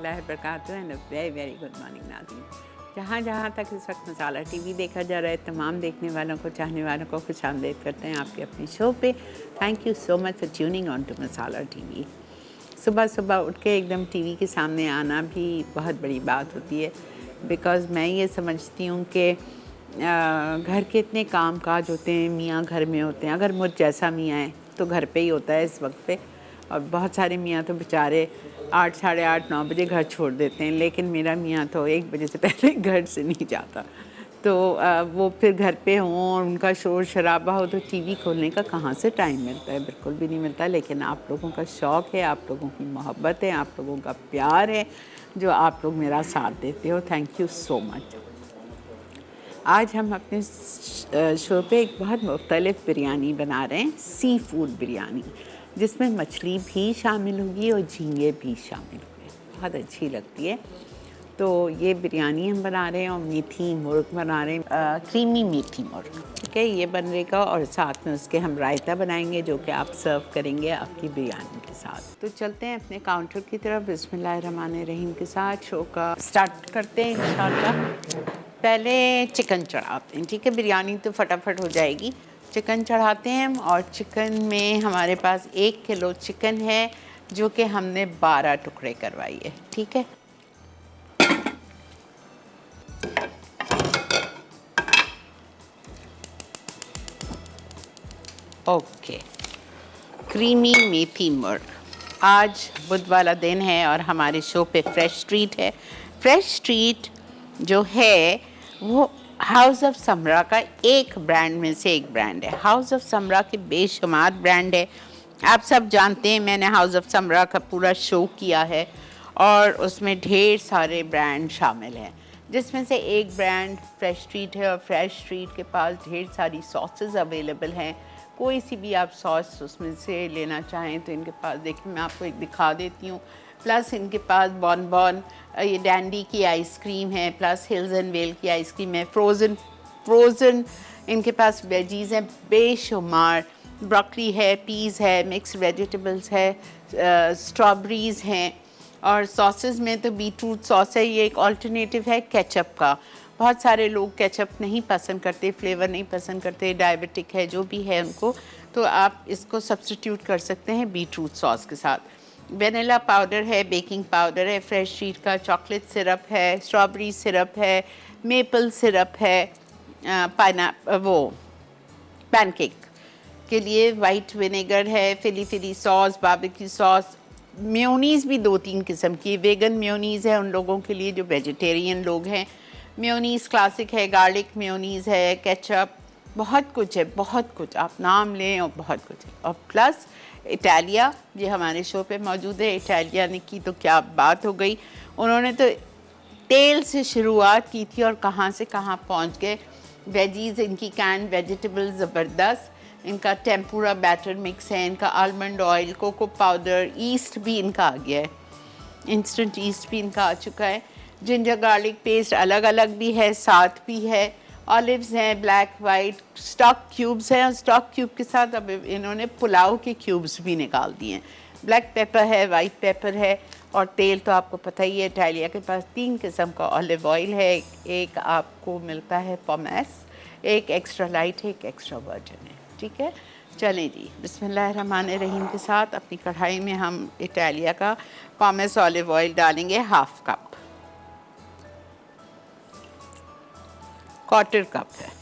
रहमतुल्लाहि व बरकातुहू and a very very good morning नाज़रीन। जहाँ जहाँ तक इस वक्त मसाला टीवी देखा जा रहा है, तमाम देखने वालों को, चाहने वालों को खुशामदीद करते हैं आपके अपने शो पे। Thank you so much for tuning on to Masala TV. सुबह सुबह उठ के एकदम टीवी के सामने आना भी बहुत बड़ी बात होती है, बिकॉज़ मैं ये समझती हूँ कि घर के इतने काम काज होते हैं, मियाँ घर में होते हैं। अगर मुझ जैसा मियाँ है तो घर पे ही होता है इस वक्त पे, और बहुत सारे मियाँ तो बेचारे 8, साढ़े 8, 9 बजे घर छोड़ देते हैं, लेकिन मेरा मियाँ तो 1 बजे से पहले घर से नहीं जाता। तो वो फिर घर पे हों और उनका शोर शराबा हो तो टीवी खोलने का कहाँ से टाइम मिलता है, बिल्कुल भी नहीं मिलता। लेकिन आप लोगों का शौक़ है, आप लोगों की मोहब्बत है, आप लोगों का प्यार है, जो आप लोग मेरा साथ देते हो। Thank you so much. आज हम अपने शो पे एक बहुत मुख्तलिफ बिरयानी बना रहे हैं, सी फूड बिरयानी, जिसमें मछली भी शामिल होगी और झींगे भी शामिल होंगे। बहुत अच्छी लगती है। तो ये बिरयानी हम बना रहे हैं और मेथी मुर्ग बना रहे हैं, क्रीमी मेथी मुर्ग, ठीक है, ये बन रहेगा। और साथ में उसके हम रायता बनाएंगे जो कि आप सर्व करेंगे आपकी बिरयानी के साथ। तो चलते हैं अपने काउंटर की तरफ बिस्मिल्लाहिर्रहमानिर्रहीम के साथ शो का स्टार्ट करते हैं इंशाल्लाह। पहले चिकन चढ़ाते हैं, ठीक है, बिरयानी तो फटाफट हो जाएगी। चिकन चढ़ाते हैं हम, और चिकन में हमारे पास 1 किलो चिकन है जो कि हमने 12 टुकड़े करवाई है, ठीक है। ओके, क्रीमी मेथी मुर्ग। आज बुध वाला दिन है और हमारे शो पे फ्रेश स्ट्रीट है। फ्रेश स्ट्रीट जो है वो हाउस ऑफ समरा का एक ब्रांड में से एक ब्रांड है। हाउस ऑफ समरा के बेशुमार ब्रांड है, आप सब जानते हैं। मैंने हाउस ऑफ समरा का पूरा शो किया है और उसमें ढेर सारे ब्रांड शामिल हैं, जिसमें से एक ब्रांड फ्रेश स्ट्रीट है। और फ्रेश स्ट्रीट के पास ढेर सारी सॉसेस अवेलेबल हैं। कोई सी भी आप सॉस उसमें से लेना चाहें तो इनके पास, देखिए मैं आपको एक दिखा देती हूँ। प्लस इनके पास बॉन ये डैंडी की आइसक्रीम है, प्लस हिल्स एंड वेल की आइसक्रीम है, फ्रोज़न इनके पास वेजीज़ हैं बेशुमार, ब्रोकली है, पीज़ है, मिक्स वेजिटेबल्स है, स्ट्रॉबेरीज़ हैं। और सॉसेस में तो बीटरूट सॉस है, ये एक अल्टरनेटिव है केचप का। बहुत सारे लोग केचप नहीं पसंद करते, फ्लेवर नहीं पसंद करते, डायबिटिक है, जो भी है उनको, तो आप इसको सब्स्टिट्यूट कर सकते हैं बीटरूट सॉस के साथ। वेनिला पाउडर है, बेकिंग पाउडर है, फ्रेश स्ट्रीट का चॉकलेट सिरप है, स्ट्रॉबेरी सिरप है, मेपल सिरप है, पैनकेक के लिए वाइट विनेगर है, फिली सॉस, बारबेक्यू सॉस, मेयोनीज़ भी 2-3 किस्म की। वेगन मेयोनीज़ है उन लोगों के लिए जो वेजिटेरियन लोग हैं। मेयोनीज़ क्लासिक है, गार्लिक मेयोनीज़ है, केचप, बहुत कुछ है, बहुत कुछ, आप नाम लें और बहुत कुछ है। और प्लस इटालिया, ये हमारे शो पे मौजूद है। इटालिया ने की तो क्या बात हो गई, उन्होंने तो तेल से शुरुआत की थी और कहाँ से कहाँ पहुँच गए। वेजीज़ इनकी कैन वेजिटेबल ज़बरदस्त, इनका टेम्पुरा बैटर मिक्स है, इनका almond oil, cocoa powder, yeast भी इनका आ गया है, इंस्टेंट ईस्ट भी इनका आ चुका है। जिंजर गार्लिक पेस्ट अलग अलग भी है, साथ भी है। ऑलिव्स हैं, ब्लैक वाइट, स्टॉक क्यूब्स हैं, और स्टॉक क्यूब के साथ अब इन्होंने पुलाव के क्यूब्स भी निकाल दिए हैं। ब्लैक पेपर है, वाइट पेपर है, और तेल तो आपको पता ही है। इटालिया के पास 3 किस्म का ऑलिव ऑयल है, एक आपको मिलता है पॉमेस, एक एक्स्ट्रा लाइट है, एक एक्स्ट्रा वर्जिन है, ठीक है। चलें जी, बिस्मिल्लाहिर्रहमानिर्रहीम के साथ अपनी कढ़ाई में हम इटालिया का पॉमेस ऑलिव ऑयल डालेंगे, 1/2 कप, 1/4 कप है।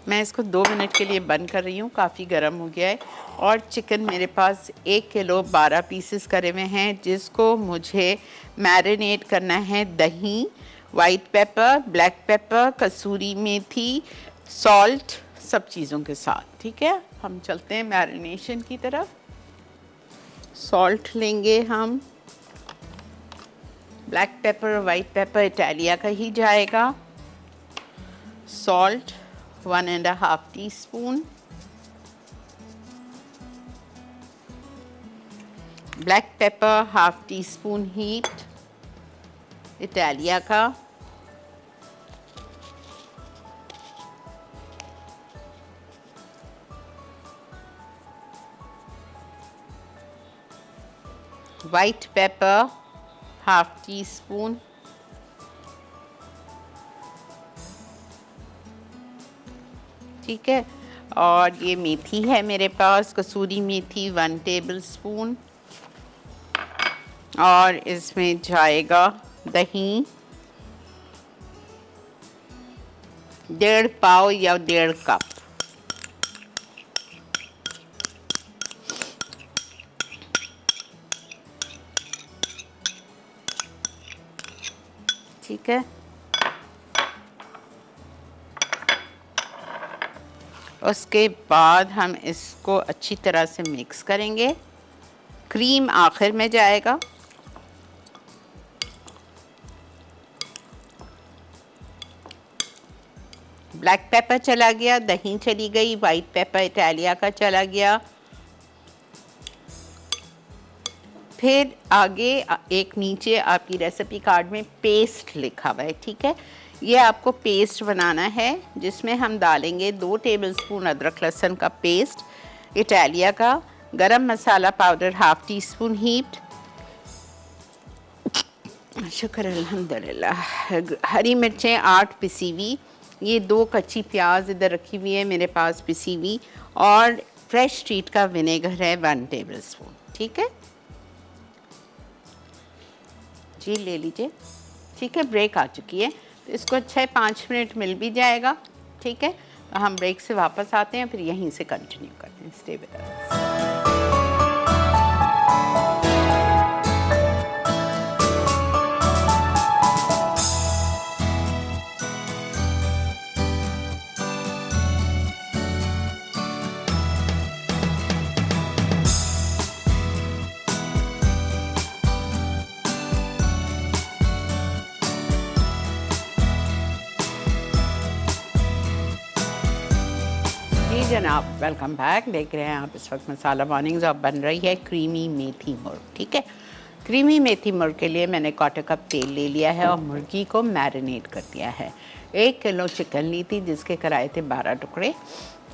मैं इसको 2 मिनट के लिए बंद कर रही हूँ, काफ़ी गर्म हो गया है। और चिकन मेरे पास 1 किलो 12 पीसेस करे हुए हैं, जिसको मुझे मैरिनेट करना है दही, वाइट पेपर, ब्लैक पेपर, कसूरी मेथी, सॉल्ट, सब चीज़ों के साथ, ठीक है। हम चलते हैं मैरिनेशन की तरफ। सॉल्ट लेंगे हम, ब्लैक पेपर और वाइट पेपर इटालिया का ही जाएगा। Salt 1.5 teaspoon, black pepper 1/2 teaspoon heaped Italia का, white pepper half teaspoon, ठीक है। और ये मेथी है मेरे पास, कसूरी मेथी 1 टेबल स्पून। और इसमें जाएगा दही 1.5 पाव या 1.5 कप। ठीक है। उसके बाद हम इसको अच्छी तरह से मिक्स करेंगे। क्रीम आखिर में जाएगा। ब्लैक पेपर चला गया, दही चली गई, वाइट पेपर इटालिया का चला गया। फिर आगे एक नीचे आपकी रेसिपी कार्ड में पेस्ट लिखा हुआ है, ठीक है। ये आपको पेस्ट बनाना है जिसमें हम डालेंगे 2 टेबलस्पून अदरक लहसुन का पेस्ट इटालिया का, garam masala powder half teaspoon heaped, शुक्र अल्हम्दुलिल्लाह, हरी मिर्चें 8 पिसी हुई, ये 2 कच्ची प्याज इधर रखी हुई है मेरे पास पिसी हुई, और फ्रेश स्ट्रीट का विनेगर है 1 टेबलस्पून, ठीक है जी, ले लीजिए। ठीक है, ब्रेक आ चुकी है तो इसको 5 मिनट मिल भी जाएगा, ठीक है। तो हम ब्रेक से वापस आते हैं, फिर यहीं से कंटिन्यू करते हैं। Stay with us. जी जनाब, वेलकम बैक। देख रहे हैं आप इस वक्त मसाला मॉर्निंग्स, अब बन रही है क्रीमी मेथी मुर्ग, ठीक है। क्रीमी मेथी मुर्ग के लिए मैंने 1/4 कप तेल ले लिया है और मुर्गी को मैरिनेट कर दिया है। 1 किलो चिकन ली थी जिसके कराए थे 12 टुकड़े,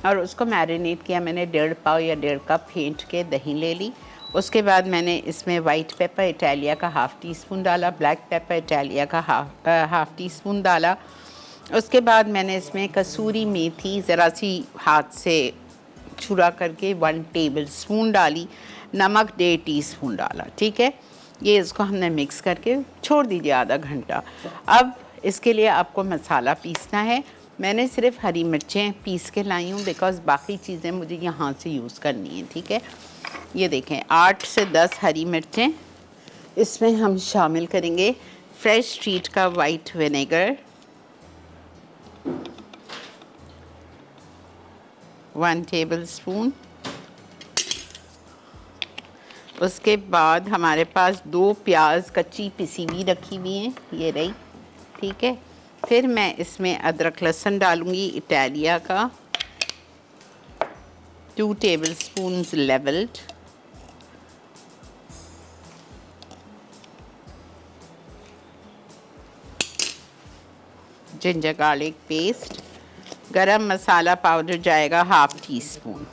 और उसको मैरिनेट किया मैंने 1.5 पाव या 1.5 कप फेंट के दही ले ली। उसके बाद मैंने इसमें वाइट पेपर इटालिया का हाफ़ टी स्पून डाला, ब्लैक पेपर इटालिया का हाफ़ टी स्पून डाला। उसके बाद मैंने इसमें कसूरी मेथी ज़रा सी हाथ से छुरा करके 1 टेबल स्पून डाली, नमक 1.5 टीस्पून डाला, ठीक है। ये इसको हमने मिक्स करके छोड़ दीजिए आधा घंटा। अब इसके लिए आपको मसाला पीसना है। मैंने सिर्फ हरी मिर्चें पीस के लाई हूँ बिकॉज़ बाकी चीज़ें मुझे यहाँ से यूज़ करनी है, ठीक है। ये देखें 8 से 10 हरी मिर्चें, इसमें हम शामिल करेंगे फ्रेश स्ट्रीट का वाइट विनेगर 1 टेबल स्पून। उसके बाद हमारे पास 2 प्याज कच्ची पिसी हुई रखी हुई हैं, ये रही, ठीक है। फिर मैं इसमें अदरक लहसुन डालूंगी इटालिया का 2 table spoon levelled, ginger garlic paste, garam masala powder जाएगा हाफ़ टी स्पून।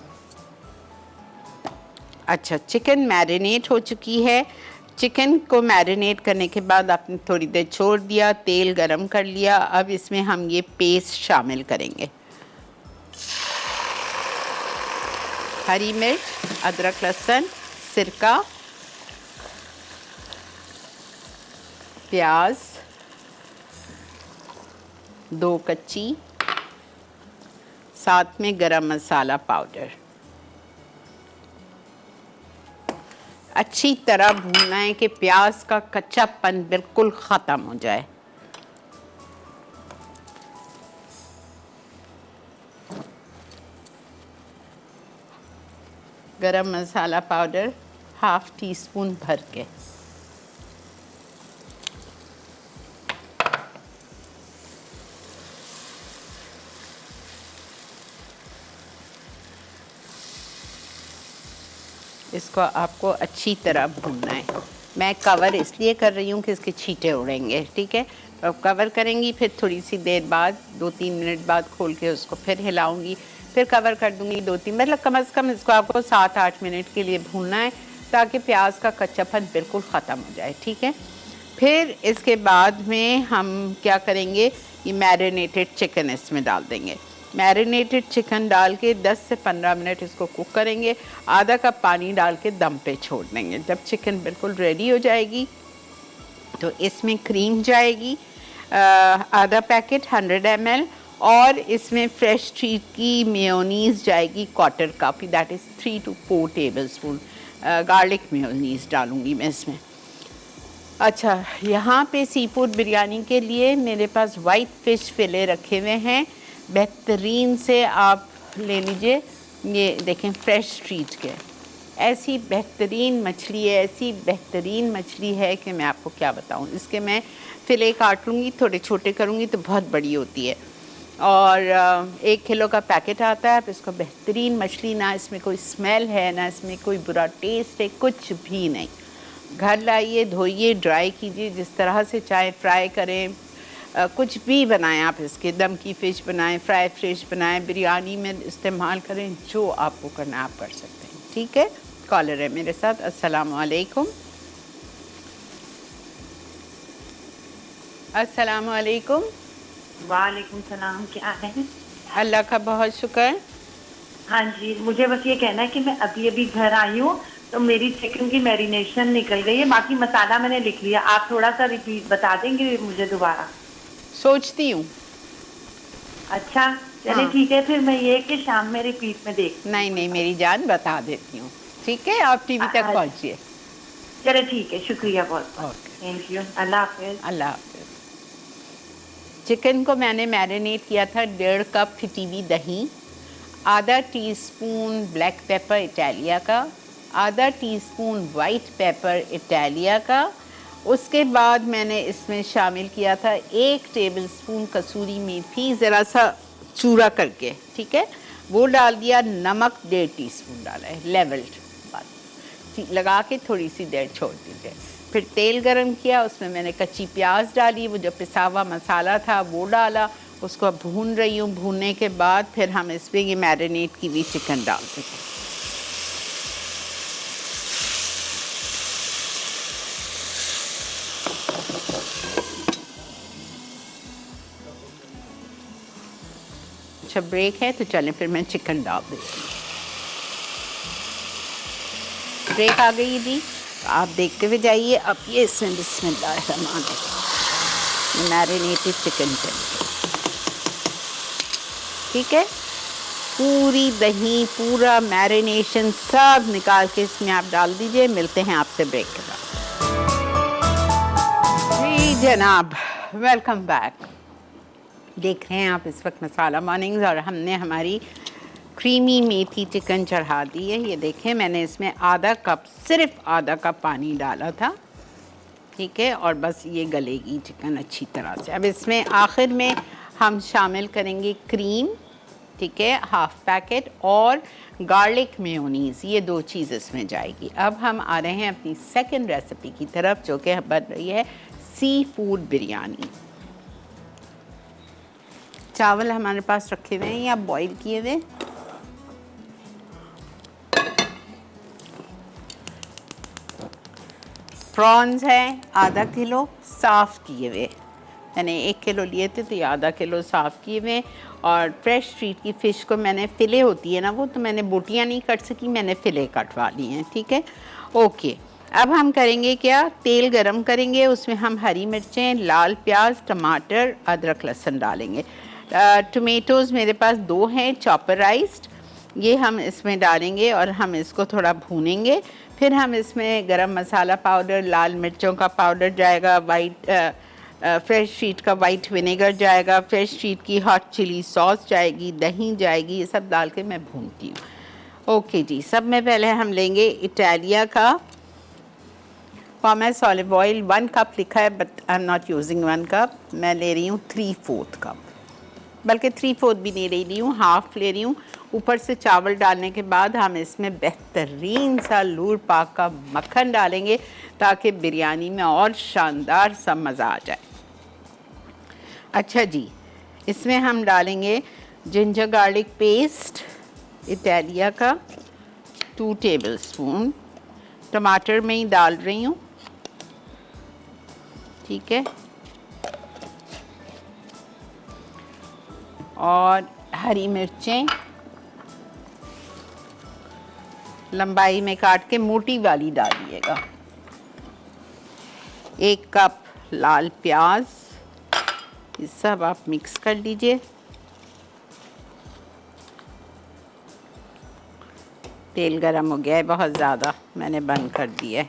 अच्छा, चिकन मैरिनेट हो चुकी है। चिकन को मैरिनेट करने के बाद आपने थोड़ी देर छोड़ दिया, तेल गरम कर लिया। अब इसमें हम ये पेस्ट शामिल करेंगे, हरी मिर्च, अदरक लहसुन, सिरका, प्याज 2 कच्ची, साथ में गरम मसाला पाउडर। अच्छी तरह भूनना है कि प्याज का कच्चापन बिल्कुल ख़त्म हो जाए। गरम masala powder half tea spoon भर के। इसको आपको अच्छी तरह भूनना है। मैं कवर इसलिए कर रही हूँ कि इसके छींटे उड़ेंगे, ठीक है। तो अब कवर करेंगी, फिर थोड़ी सी देर बाद 2-3 मिनट बाद खोल के उसको फिर हिलाऊंगी, फिर कवर कर दूंगी 2-3, मतलब कम से कम इसको आपको 7-8 मिनट के लिए भूनना है। ताकि प्याज का कच्चापन बिल्कुल ख़त्म हो जाए। ठीक है, फिर इसके बाद में हम क्या करेंगे, ये मैरिनेटेड चिकन इसमें डाल देंगे। मैरिनेटेड चिकन डाल के 10 से 15 मिनट इसको कुक करेंगे। आधा कप पानी डाल के दम पे छोड़ देंगे। जब चिकन बिल्कुल रेडी हो जाएगी तो इसमें क्रीम जाएगी आधा पैकेट 100 ml, और इसमें फ्रेश ट्रीट की मेयोनीज़ जाएगी quarter cup, that is 3 to 4 tablespoon garlic mayonnaise डालूँगी मैं इसमें। अच्छा, यहाँ पे सी फूड बिरयानी के लिए मेरे पास वाइट फ़िश फिले रखे हुए हैं, बेहतरीन से आप ले लीजिए। ये देखें फ्रेश ट्रीट के, ऐसी बेहतरीन मछली है, ऐसी बेहतरीन मछली है कि मैं आपको क्या बताऊँ। इसके मैं फ़िले काट लूँगी, थोड़े छोटे करूँगी तो बहुत बड़ी होती है, और 1 किलो का पैकेट आता है। आप इसको बेहतरीन मछली, ना इसमें कोई स्मेल है ना इसमें कोई बुरा टेस्ट है, कुछ भी नहीं। घर लाइए, धोइए, ड्राई कीजिए, जिस तरह से चाहे फ्राई करें, कुछ भी बनाएं आप इसके, दम की फ़िश बनाएं, फ्राई फ़िश बनाएं, बिरयानी में इस्तेमाल करें, जो आपको करना आप कर सकते हैं। ठीक है, कॉलर है मेरे साथ। अस्सलाम वालेकुम। अस्सलाम वालेकुम। वालेकुम सलाम, क्या है? अल्लाह का बहुत शुक्र। हाँ जी, मुझे बस ये कहना है कि मैं अभी अभी घर आई हूँ, तो मेरी चिकन की मैरिनेशन निकल गई है, बाकी मसाला मैंने लिख लिया। आप थोड़ा सा रिपीट बता देंगे मुझे दोबारा? सोचती हूँ। अच्छा चले, हाँ। ठीक है, फिर मैं ये कि शाम में रिपीट में देख। नहीं नहीं, मेरी जान बता देती हूँ। ठीक है, आप टीवी तक पहुँचिए। चले ठीक है, शुक्रिया बहुत बहुत, okay, thank you, Allah Hafiz. Allah Hafiz. Chicken को मैंने मैरिनेट किया था 1.5 कप फिटी हुई दही, आधा टीस्पून ब्लैक पेपर इटालिया का, आधा टीस्पून वाइट पेपर इटालिया का। उसके बाद मैंने इसमें शामिल किया था 1 टेबलस्पून कसूरी मेथी, ज़रा सा चूरा करके, ठीक है, वो डाल दिया। नमक 1.5 टीस्पून डाला है, लेवल्ड, बस लगा के थोड़ी सी देर छोड़ दीजिए। फिर तेल गरम किया, उसमें मैंने कच्ची प्याज डाली, वो जो पिसा हुआ मसाला था वो डाला, उसको भून रही हूँ। भूनने के बाद फिर हम इसमें ये मैरिनेट की हुई चिकन डाल देंगे। अच्छा, ब्रेक है तो चलें फिर मैं चिकन डाल देती हूँ। ब्रेक आ गई थी, आप देखते हुए जाइए। अब ये इसमें बिस्मिल्लाहिर्रहमानिर्रहीम मैरिनेटेड चिकन चाहिए, ठीक है। पूरी दही, पूरा मैरिनेशन सब निकाल के इसमें आप डाल दीजिए। मिलते हैं आपसे ब्रेक के बाद। जी जनाब, वेलकम बैक। देख रहे हैं आप इस वक्त मसाला मॉर्निंग्स, और हमने हमारी क्रीमी मेथी चिकन चढ़ा दी है। ये देखें, मैंने इसमें आधा कप, सिर्फ आधा कप पानी डाला था, ठीक है, और बस ये गलेगी चिकन अच्छी तरह से। अब इसमें आखिर में हम शामिल करेंगे क्रीम, ठीक है, 1/2 पैकेट, और गार्लिक मेयोनीज़, ये 2 चीज़ इसमें जाएगी। अब हम आ रहे हैं अपनी सेकंड रेसिपी की तरफ, जो कि बन रही है सी फूड बिरयानी। चावल हमारे पास रखे हुए हैं या बॉईल किए हुए, प्रॉन्स हैं आधा किलो साफ़ किए हुए, मैंने 1 किलो लिए थे तो ये आधा किलो साफ़ किए हुए। और फ्रेश स्ट्रीट की फ़िश को मैंने फ़िले होती है ना, वो तो मैंने बोटियाँ नहीं कट सकी, मैंने फ़िले कटवा ली हैं, ठीक है, ओके। अब हम करेंगे क्या, तेल गरम करेंगे, उसमें हम हरी मिर्चें, लाल प्याज, टमाटर, अदरक लहसुन डालेंगे। टमेटोज़ मेरे पास 2 हैं चॉपराइज्ड, ये हम इसमें डालेंगे और हम इसको थोड़ा भूनेंगे। फिर हम इसमें गरम मसाला पाउडर, लाल मिर्चों का पाउडर जाएगा, फ्रेश स्ट्रीट का वाइट विनेगर जाएगा, फ्रेश स्ट्रीट की हॉट चिली सॉस जाएगी, दही जाएगी, ये सब डाल के मैं भूनती हूँ। ओके जी, सब में पहले हम लेंगे इटालिया का पॉमेस ऑलिव ऑयल, 1 कप लिखा है but I am not using 1 cup, मैं ले रही हूँ 3/4 कप, बल्कि 3/4 भी नहीं ले रही हूँ, हाफ ले रही हूँ। ऊपर से चावल डालने के बाद हम इसमें बेहतरीन सा लूर पाक का मक्खन डालेंगे, ताकि बिरयानी में और शानदार सा मज़ा आ जाए। अच्छा जी, इसमें हम डालेंगे जिंजर गार्लिक पेस्ट इटालिया का 2 टेबलस्पून, टमाटर में ही डाल रही हूँ, ठीक है। और हरी मिर्चें लंबाई में काट के मोटी वाली डालिएगा। 1 कप लाल प्याज, ये सब आप मिक्स कर लीजिए। तेल गरम हो गया है बहुत ज़्यादा, मैंने बंद कर दिया है।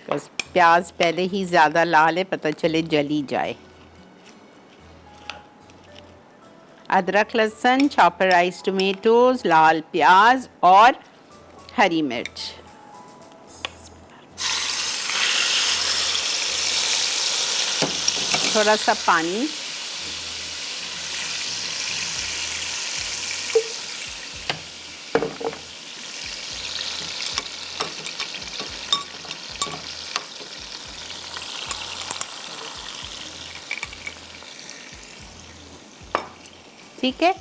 बस प्याज पहले ही ज़्यादा लाल है, पता चले जली जाए। अदरक लहसुन, चॉपराइज टोमेटोज, लाल प्याज और हरी मिर्च। थोड़ा सा पानी, ठीक है।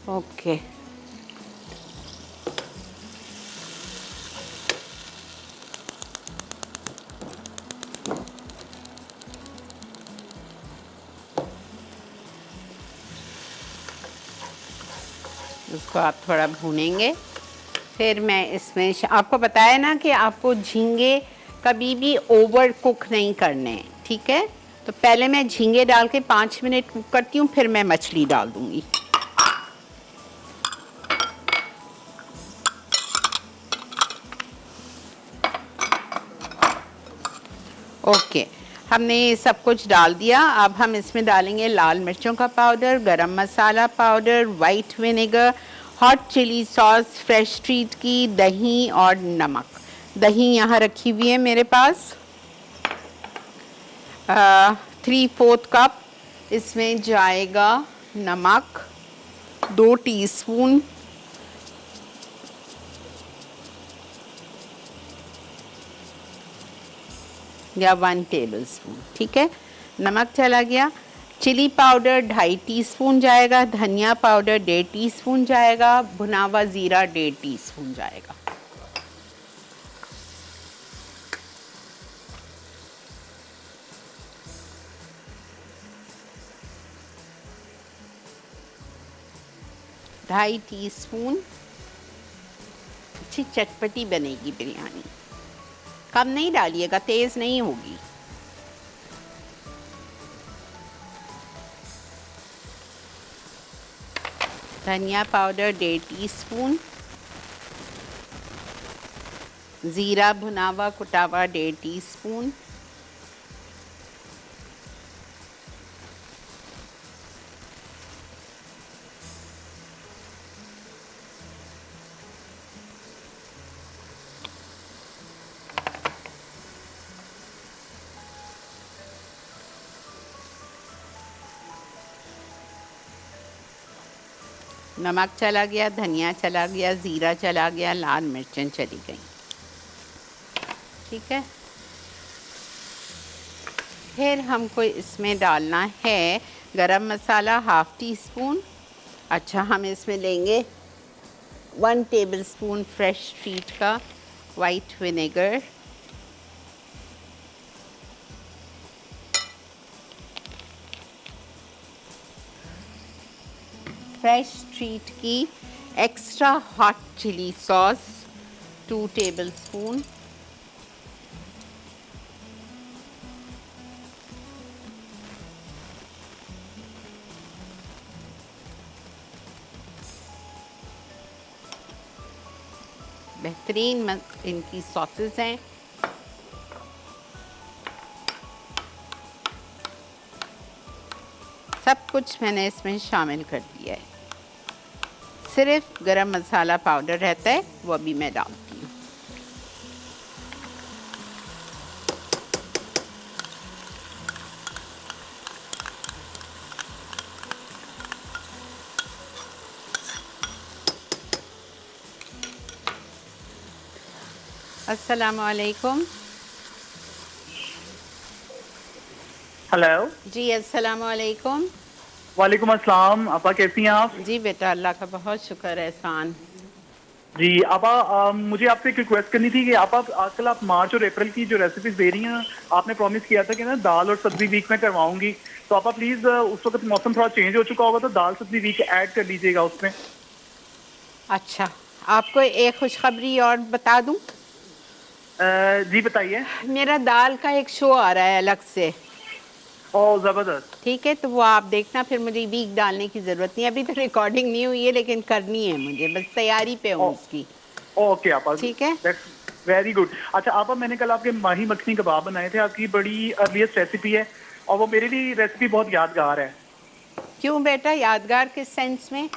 ओके, उसको आप थोड़ा भूनेंगे। फिर मैं इसमें आपको बताया ना कि आपको झींगे कभी भी ओवर कुक नहीं करने, ठीक है। तो पहले मैं झींगे डाल के 5 मिनट कुक करती हूँ, फिर मैं मछली डाल दूँगी। ओके, हमने ये सब कुछ डाल दिया। अब हम इसमें डालेंगे लाल मिर्चों का powder, garam masala powder, white vinegar, hot chilli sauce, fresh street की, दही और नमक। दही यहाँ रखी हुई है मेरे पास 3/4 कप। इसमें जाएगा नमक 2 टीस्पून, या 1 टेबलस्पून, ठीक है। नमक चला गया। चिली पाउडर 2.5 टीस्पून जाएगा, धनिया पाउडर 1.5 टीस्पून जाएगा, भुना हुआ ज़ीरा 1.5 टीस्पून जाएगा। ढाई टीस्पून। अच्छी चटपटी बनेगी बिरयानी। कम नहीं डालिएगा, तेज नहीं होगी। धनिया पाउडर 1.5 टीस्पून, ज़ीरा भुना हुआ कुटा हुआ 1.5 टीस्पून, नमक चला गया, धनिया चला गया, ज़ीरा चला गया, लाल मिर्चें चली गई, ठीक है। फिर हमको इसमें डालना है गरम मसाला 1/2 टीस्पून। अच्छा, हम इसमें लेंगे 1 टेबलस्पून फ्रेश स्ट्रीट का वाइट विनेगर, फ्रेश स्ट्रीट की extra hot chilli sauce 2 tablespoon, बेहतरीन इनकी सॉसेस हैं। सब कुछ मैंने इसमें शामिल कर दिया है, सिर्फ गरम मसाला पाउडर रहता है, वो भी मैं डालती हूँ। अस्सलाम वालेकुम। हेलो जी अस्सलाम वालेकुम। वालेकुम अस्सलाम। आपा कैसी हैं आप? जी बेटा, अल्लाह का बहुत शुक्र है, एहसान। जी आपा, मुझे आपसे एक रिक्वेस्ट करनी थी कि आप आजकल आप मार्च और अप्रैल की जो रेसिपीज दे रही हैं, आपने प्रॉमिस किया था कि ना दाल और सब्जी वीक में करवाऊंगी। तो आपा प्लीज, उस वक्त मौसम थोड़ा चेंज हो चुका होगा तो दाल सब्जी वीक ऐड कर लीजिएगा उसमें। अच्छा, आपको एक खुशखबरी और बता दूं। जी बताइए। मेरा दाल का एक शो आ रहा है अलग से। ओ जबरदस्त। ठीक है, तो वो आप देखना, फिर मुझे वीक डालने की ज़रूरत नहीं है। अभी तो रिकॉर्डिंग नहीं हुई है, लेकिन करनी है मुझे, बस तैयारी पे ओ हूँ उसकी। ओके आपा, ठीक है। That's very good. अच्छा आपा, मैंने कल आपके माही मखनी कबाब बनाए थे, आपकी बड़ी अर्लीस्ट रेसिपी है और वो मेरे लिए रेसिपी बहुत यादगार है। क्यों बेटा, यादगार किस सेंस में?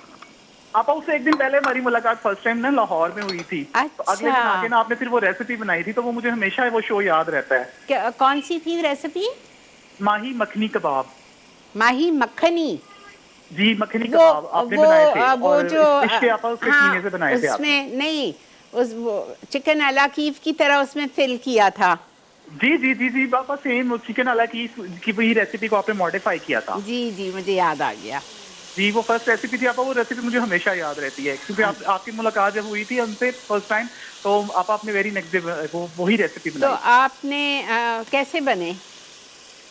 आपा, उससे एक दिन पहले हमारी मुलाकात फर्स्ट टाइम ना लाहौर में हुई थी। तो अगले अच्छा, दिन आके ना आपने फिर वो रेसिपी बनाई थी, तो वो मुझे हमेशा वो शो याद रहता है। क्या, कौन सी थी रेसिपी? माही मखनी कबाब। माही मखनी। जी मखनी वो कबाब आपने बनाए थे वो और जो फिश के आपा उसके कीमे हाँ, से बनाए थे आपने। उसमें नहीं, उस वो चिकन अलाकीफ की तरह उसमें फिल किया था। जी जी जी जी पापा, सेम चिकन अला की वही रेसिपी को आपने मॉडिफाई किया था। जी जी, मुझे याद आ गया। जी वो फर्स्ट रेसिपी थी आपा, वो रेसिपी मुझे हमेशा याद रहती है क्योंकि आपकी मुलाकात जब हुई थी हमसे फर्स्ट टाइम, तो आपने वेरी नेक्स्ट डे वो वही रेसिपी तो बनाई। आपने कैसे बने?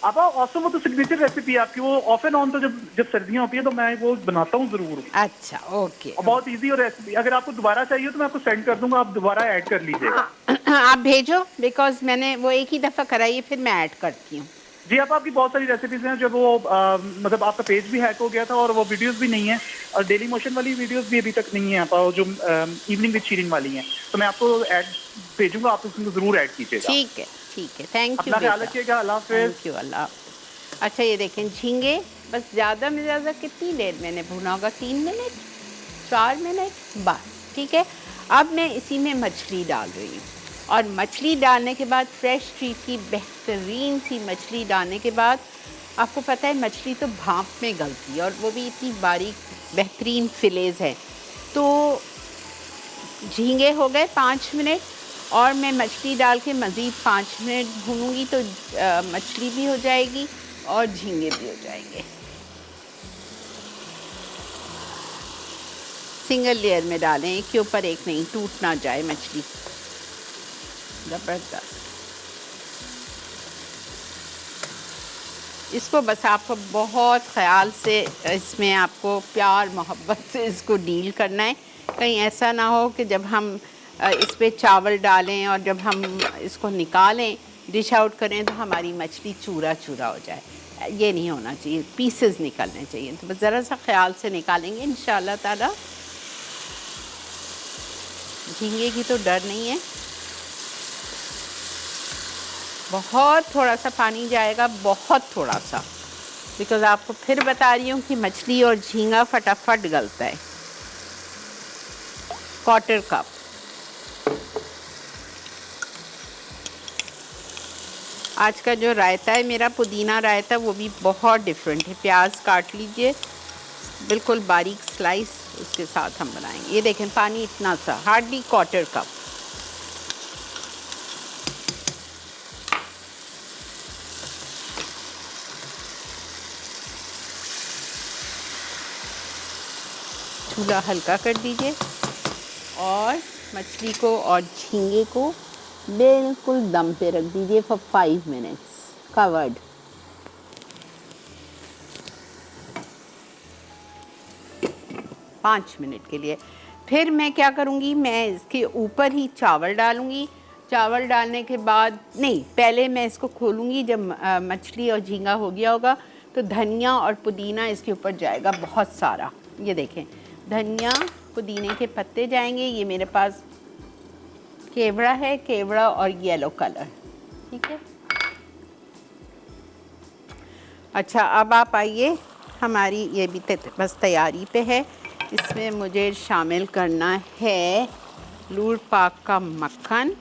आपा ऑसम, वो तो सिग्नेचर रेसिपी है आपकी, वो ऑफ एंड ऑन, तो जब जब सर्दियां होती है तो मैं वो बनाता हूँ जरूर। अच्छा, ओके। और बहुत इजी और रेसिपी, अगर आपको दोबारा चाहिए तो मैं आपको सेंड कर दूंगा, आप दोबारा ऐड कर लीजिएगा। हाँ, आप भेजो, बिकॉज मैंने वो एक ही दफ़ा कराई है, फिर मैं ऐड करती हूँ। जी आपकी बहुत सारी रेसिपीज हैं, जब वो मतलब आपका पेज भी हैक हो गया था और वो वीडियोस भी नहीं है, और डेली मोशन वाली वीडियोस भी अभी तक नहीं है आपा, जो इवनिंग विद शीरिन वाली हैं, तो मैं आपको ऐड भेजूंगा, आप उसमें जरूर ऐड कीजिएगा। ठीक है, ठीक है, थैंक यू अपना ख्याल बेटा। रखिएगा, अल्लाह हाफिज। थैंक यू, अल्लाह। अच्छा, ये देखें झींगे, बस ज़्यादा में ज़्यादा कितनी देर मैंने भुना होगा? 3 मिनट, 4 मिनट, बस। ठीक है, अब मैं इसी में मछली डाल रही हूँ, और मछली डालने के बाद, फ्रेश ट्रीट की बेहतरीन सी मछली डालने के बाद, आपको पता है मछली तो भाप में गलती है, और वो भी इतनी बारीक बेहतरीन फिलेज है। तो झींगे हो गए 5 मिनट, और मैं मछली डाल के मज़ीद 5 मिनट भूनूंगी, तो मछली भी हो जाएगी और झींगे भी हो जाएंगे। सिंगल लेयर में डालें, एक के ऊपर एक नहीं, टूट ना जाए मछली। ज़बरदस्त। इसको बस आपको बहुत ख्याल से, इसमें आपको प्यार मोहब्बत से इसको डील करना है। कहीं ऐसा ना हो कि जब हम इस पे चावल डालें और जब हम इसको निकालें, डिश आउट करें, तो हमारी मछली चूरा चूरा हो जाए। ये नहीं होना चाहिए, पीसेस निकलने चाहिए। तो बस ज़रा सा ख्याल से निकालेंगे इंशाल्लाह ताला। झींगे की तो डर नहीं है, बहुत थोड़ा सा पानी जाएगा, बहुत थोड़ा सा, बिकॉज आपको फिर बता रही हूँ कि मछली और झींगा फटाफट गलता है। 1/4 कप। आज का जो रायता है मेरा, पुदीना रायता, वो भी बहुत डिफरेंट है। प्याज काट लीजिए, बिल्कुल बारीक स्लाइस, उसके साथ हम बनाएंगे। ये देखें, पानी इतना सा, हार्डली 1/4 कप। चूल्हा हल्का कर दीजिए, और मछली को और झींगे को बिल्कुल दम पे रख दीजिए फॉर 5 मिनट्स, कवर्ड। पाँच मिनट के लिए। फिर मैं क्या करूँगी, मैं इसके ऊपर ही चावल डालूँगी। चावल डालने के बाद, नहीं, पहले मैं इसको खोलूँगी जब मछली और झींगा हो गया होगा, तो धनिया और पुदीना इसके ऊपर जाएगा बहुत सारा। ये देखें, धनिया पुदीने के पत्ते जाएंगे। ये मेरे पास केवड़ा है, केवड़ा और येलो कलर। ठीक है। अच्छा, अब आप आइए, हमारी ये भी बस तैयारी पे है। इसमें मुझे शामिल करना है लूर पाक का मक्खन,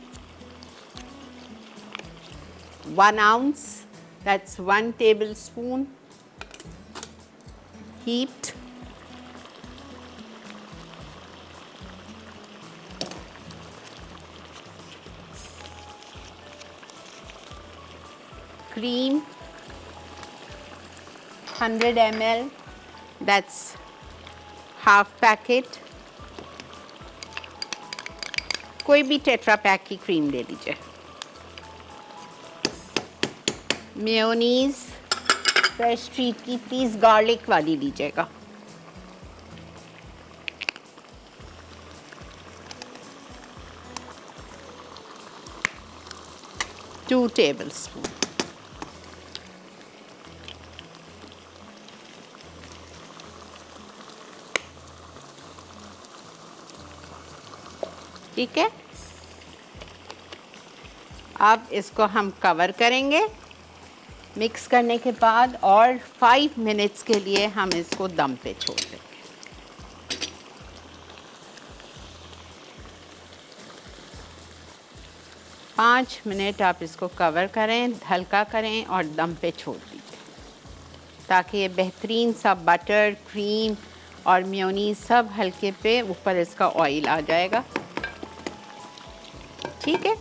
1 ounce, that's 1 tablespoon heaped. Cream 100 ml, that's half packet. कोई भी टेट्रा पैक की क्रीम ले लीजिए। मेयोनीज फ्रेश ट्रीट की प्लीज़ गार्लिक वाली लीजिएगा। Two table spoon. ठीक है, अब इसको हम कवर करेंगे मिक्स करने के बाद, और 5 मिनट्स के लिए हम इसको दम पे छोड़ देंगे। 5 मिनट आप इसको कवर करें, हल्का करें और दम पे छोड़ दीजिए, ताकि ये बेहतरीन सा बटर, क्रीम और मेयोनीज सब हल्के पे ऊपर इसका ऑयल आ जाएगा। ठीक है,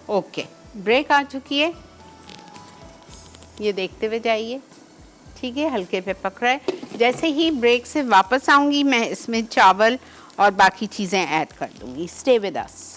ओके। ब्रेक आ चुकी है, ये देखते हुए जाइए। ठीक है, हल्के पे पक रहा है। जैसे ही ब्रेक से वापस आऊँगी मैं इसमें चावल और बाकी चीज़ें ऐड कर दूँगी। Stay with us.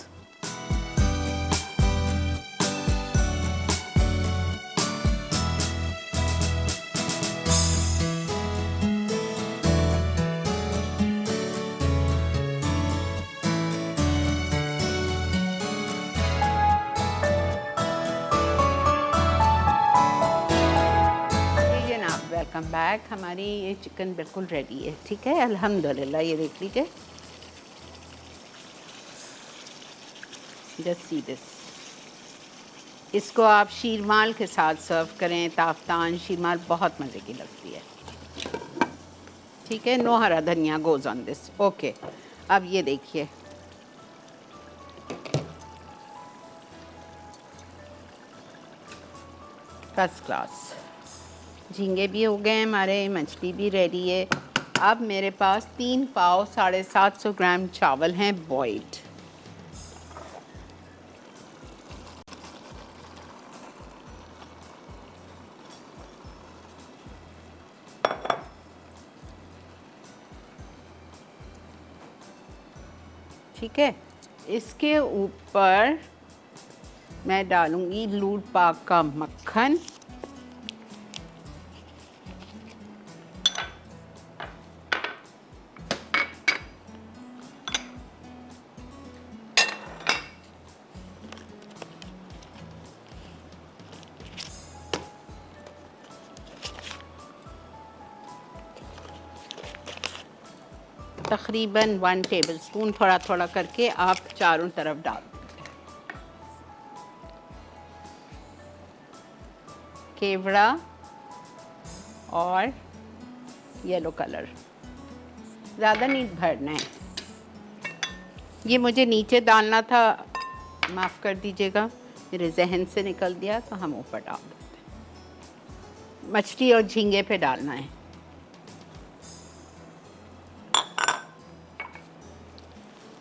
Welcome back. हमारी ये चिकन बिल्कुल रेडी है। ठीक है, अल्हम्दुलिल्लाह। ये देख लीजिए, जस्ट सी दिस। इसको आप शीरमाल के साथ सर्व करें, ताफ्तान शीरमाल बहुत मज़े की लगती है। ठीक है, नो हरा धनिया गोज़ ऑन दिस। ओके, अब ये देखिए, फर्स्ट क्लास। झींगे भी हो गए हमारे, मछली भी रेडी है। अब मेरे पास 3 पाव 750 ग्राम चावल हैं बॉइल्ड। ठीक है, इसके ऊपर मैं डालूंगी लूट पाक का मक्खन। तकरीबन 1 टेबलस्पून, थोड़ा थोड़ा करके आप चारों तरफ डाल दीजिए। केवड़ा और येलो कलर, ज़्यादा नहीं भरना है। ये मुझे नीचे डालना था, माफ़ कर दीजिएगा, मेरे जहन से निकल दिया, तो हम ऊपर डाल देते हैं। मछली और झींगे पे डालना है।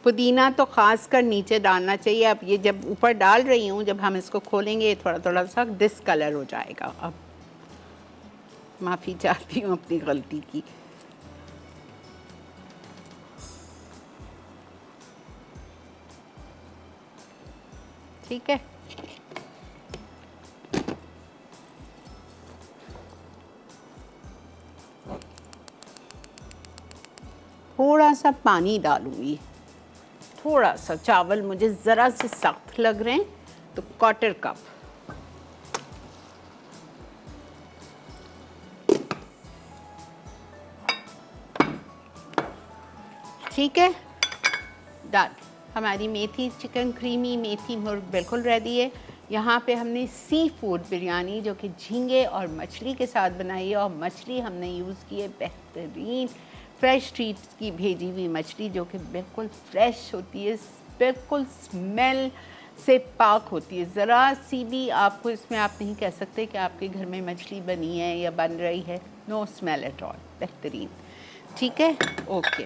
पुदीना तो ख़ास कर नीचे डालना चाहिए। अब ये जब ऊपर डाल रही हूँ, जब हम इसको खोलेंगे ये थोड़ा थोड़ा सा डिसकलर हो जाएगा। अब माफ़ी चाहती हूँ अपनी गलती की। ठीक है, थोड़ा सा पानी डालूंगी, थोड़ा सा। चावल मुझे ज़रा से सख्त लग रहे हैं, तो 1/4 कप। ठीक है, डन। हमारी मेथी चिकन क्रीमी मेथी मुर्ग बिल्कुल रेडी है। यहाँ पे हमने सी फूड बिरयानी जो कि झींगे और मछली के साथ बनाई है, और मछली हमने यूज़ की है बेहतरीन फ्रेश ट्रीट की भेजी हुई मछली, जो कि बिल्कुल फ्रेश होती है, बिल्कुल स्मेल से पाक होती है। ज़रा सी भी आपको इसमें आप नहीं कह सकते कि आपके घर में मछली बनी है या बन रही है। नो स्मेल एट ऑल, बेहतरीन। ठीक है, ओके।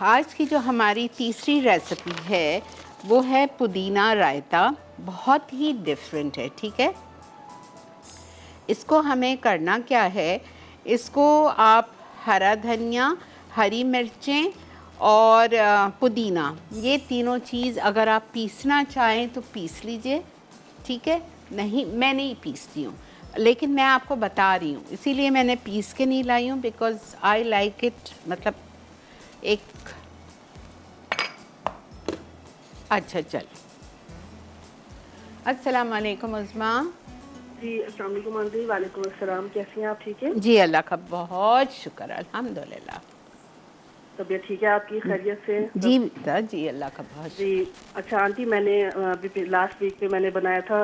आज की जो हमारी तीसरी रेसिपी है वो है पुदीना रायता। बहुत ही डिफरेंट है। ठीक है, इसको हमें करना क्या है, इसको आप हरा धनिया, हरी मिर्चें और पुदीना, ये तीनों चीज़ अगर आप पीसना चाहें तो पीस लीजिए, ठीक है। नहीं, मैं नहीं पीसती हूँ, लेकिन मैं आपको बता रही हूँ, इसीलिए मैंने पीस के नहीं लाई हूँ, बिकॉज आई लाइक इट, मतलब एक अच्छा चल। अस्सलाम वालेकुम उस्मा। जी अस्सलाम वालेकुम आंटी। वालेकुम अस्सलाम। कैसी हैं आप? ठीक है जी, अल्लाह का बहुत शुक्र, अल्हम्दुलिल्लाह। तबीयत ठीक है आपकी? खैरियत से जी बेटा, जी अल्लाह का बहुत जी। अच्छा आंटी, मैंने अभी लास्ट वीक में मैंने बनाया था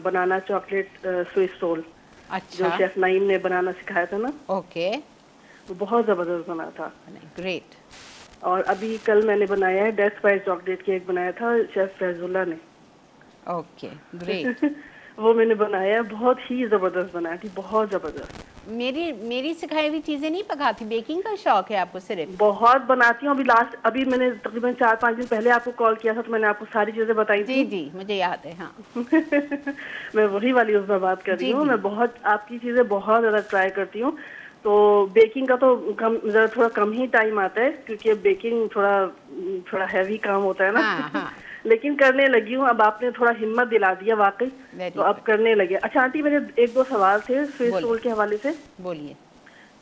बनाना चॉकलेट स्विस रोल, जो अच्छा, शेफ नाइम ने बनाना सिखाया था ना, ओके, वो बहुत ज़बरदस्त बना था। ग्रेट, और अभी कल मैंने बनाया है डेथ बाय चॉकलेट केक, बनाया था शेफ फैजुल्ला ने। Okay, great. वो मैंने बनाया है, बहुत ही ज़बरदस्त बनाया थी, बहुत ज़बरदस्त। मेरी सिखाई हुई चीज़ें नहीं पकाती, बेकिंग का शौक है आपको सिर्फ? बहुत बनाती हूँ। अभी मैंने तकरीबन 4-5 दिन पहले आपको कॉल किया था, तो मैंने आपको सारी चीज़ें बताई जी थी। जी, मुझे याद है, हाँ। मैं वही वाली उसमें बात कर रही जी हूँ। जी। मैं बहुत आपकी चीज़ें बहुत ज़्यादा ट्राई करती हूँ। तो बेकिंग का तो थोड़ा कम ही टाइम आता है, क्योंकि बेकिंग थोड़ा हैवी काम होता है ना। हाँ हाँ, लेकिन करने लगी हूँ। अब आपने थोड़ा हिम्मत दिला दिया वाकई, वेरी तो अब गुड। करने लगे। अच्छा आंटी, मेरे 1-2 सवाल थे स्विस बोलिए। रोल के हवाले से। बोलिए।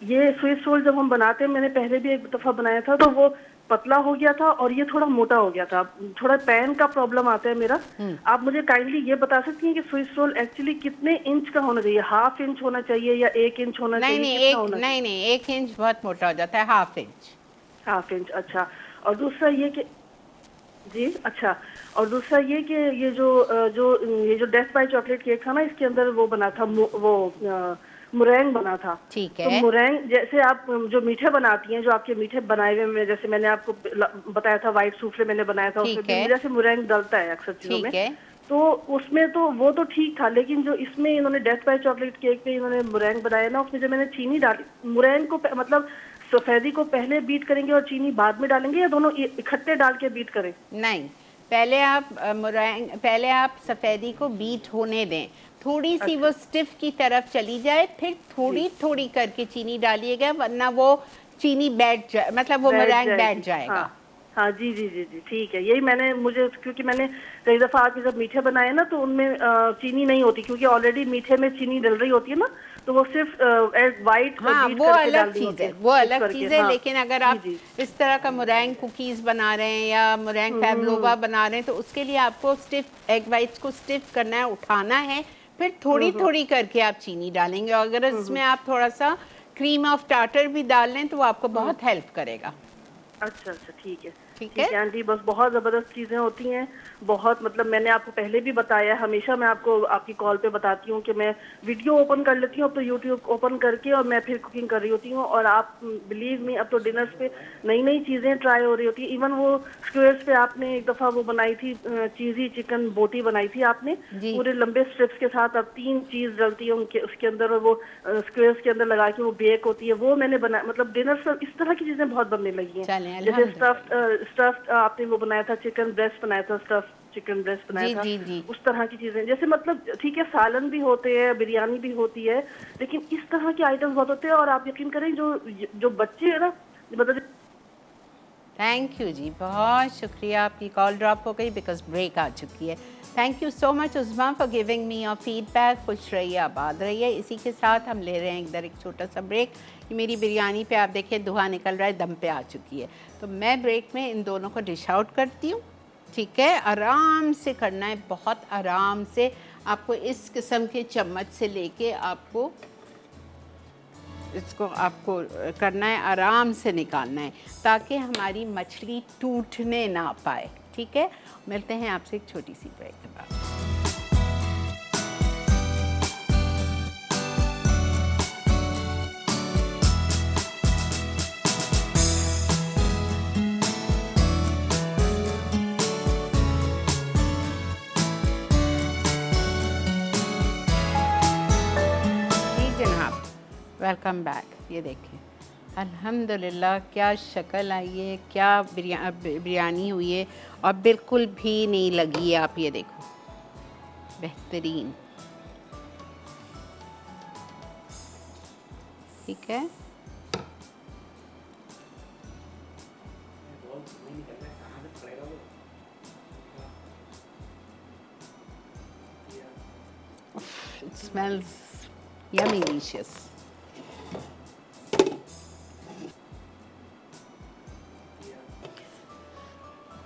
ये स्विस रोल जब हम बनाते हैं, मैंने पहले भी एक दफा बनाया था, तो वो पतला हो गया था और ये थोड़ा मोटा हो गया था। थोड़ा पैन का प्रॉब्लम आता है मेरा। आप मुझे काइंडली ये बता सकती हैं कि स्विस रोल एक्चुअली कितने इंच का होना चाहिए? 1/2 इंच होना चाहिए या 1 इंच होना नहीं चाहिए? नहीं, कितना होना चाहिए? नहीं, 1 इंच बहुत मोटा हो जाता है, 1/2 इंच। 1/2 इंच, अच्छा। और दूसरा ये कि जी, अच्छा। और दूसरा ये कि ये जो डेथ बाय चॉकलेट केक था ना, इसके अंदर वो बना था, मुरैंग बना था। ठीक तो है, मुरैंग जैसे आप जो मीठे बनाती हैं, जो आपके मीठे बनाए हुए में, जैसे मैंने आपको बताया था व्हाइट सूफले मैंने बनाया था, उसमें ठीक भी है, जैसे मुरैंग डलता है अक्सर चीजों में, ठीक है। तो उसमें तो वो तो ठीक था। लेकिन जो इसमें इन्होंने डेथ बाय चॉकलेट केक पे इन्होंने मुरैंग बनाया ना, उसमें जो मैंने चीनी डाली, मुरैंग को मतलब सफेदी को पहले बीट करेंगे और चीनी बाद में डालेंगे, या दोनों इकट्ठे डाल के बीट करें? नहीं, पहले आप पहले आप सफ़ेदी को बीट होने दें, थोड़ी सी वो अच्छा स्टिफ की तरफ चली जाए, फिर थोड़ी जी, थोड़ी करके चीनी डालिएगा, वरना वो चीनी बैठ जाए, मतलब वो बैठ मरैंग बैठ जाएगी। हाँ जाएगा। हाँ, जी जी जी जी, ठीक है। यही मुझे क्योंकि मैंने कई दफा आपके जब मीठे बनाए ना, तो उनमें चीनी नहीं होती, क्योंकि ऑलरेडी मीठे में चीनी डल रही होती है ना, तो वो सिर्फ वाइट हाँ, बीट वो करके अलग डालनी चीज़ होती है, है, वो मिक्स अलग करके। चीज़ है। हाँ लेकिन अगर जी आप जी। इस तरह का मुरैंग कुकीज़ बना रहे हैं या मुरैंग पैवलोवा बना रहे हैं, तो उसके लिए आपको स्टिफ एग वाइट्स को स्टिफ करना है, उठाना है, फिर थोड़ी थोड़ी करके आप चीनी डालेंगे। और अगर इसमें आप थोड़ा सा क्रीम ऑफ टार्टर भी डाल लें तो वो आपको बहुत हेल्प करेगा। अच्छा अच्छा, ठीक है। ठीक ठीक है, है आंटी, बस बहुत ज़बरदस्त चीज़ें होती हैं। बहुत, मतलब मैंने आपको पहले भी बताया, हमेशा मैं आपको आपकी कॉल पे बताती हूँ कि मैं वीडियो ओपन कर लेती हूँ, अब तो यूट्यूब ओपन करके और मैं फिर कुकिंग कर रही होती हूँ। और आप बिलीव मी, अब तो डिनर्स पे नई नई चीज़ें ट्राई हो रही होती है। इवन वो स्क्वेयर्स पे आपने एक दफ़ा वो बनाई थी, चीज़ी चिकन बोटी बनाई थी आपने, जी पूरे लंबे स्ट्रिप्स के साथ। अब 3 चीज़ डलती है उनके उसके अंदर, और वो स्क्वेयर्स के अंदर लगा के वो बेक होती है, वो मैंने बनाया। मतलब डिनर पर इस तरह की चीज़ें बहुत बनने लगी हैं। चलें, जैसे अल्हम्दुलिल्लाह। स्टफ्ड आपने वो बनाया था, चिकन ब्रेस्ट बनाया था, स्टफ चिकन ब्रेस्ट बनाया जी था, जी जी, उस तरह की चीजें। जैसे मतलब ठीक है, सालन भी होते हैं, बिरयानी भी होती है, लेकिन इस तरह के आइटम्स बहुत होते हैं। और आप यकीन करें, जो बच्चे है ना, मतलब थैंक यू जी, बहुत शुक्रिया। आपकी कॉल ड्रॉप हो गई बिकॉज ब्रेक आ चुकी है। Thank you so much Usma for giving me your feedback. खुश रहिए, आबाद रहिए। इसी के साथ हम ले रहे हैं इधर एक छोटा सा ब्रेक। ये मेरी बिरयानी पे आप देखिए धुआं निकल रहा है, दम पे आ चुकी है। तो मैं ब्रेक में इन दोनों को डिश आउट करती हूँ, ठीक है। आराम से करना है, बहुत आराम से। आपको इस किस्म के चम्मच से लेके आपको इसको करना है, आराम से निकालना है, ताकि हमारी मछली टूटने ना पाए, ठीक है। मिलते हैं आपसे एक छोटी सी ब्रेक के बाद। जी जनाब, वेलकम बैक। ये देखें, अल्हम्दुलिल्लाह क्या शक्ल आई है, क्या बिरयानी हुई है, और बिल्कुल भी नहीं लगी है। आप ये देखो, बेहतरीन। ठीक है। It smells yummy, delicious.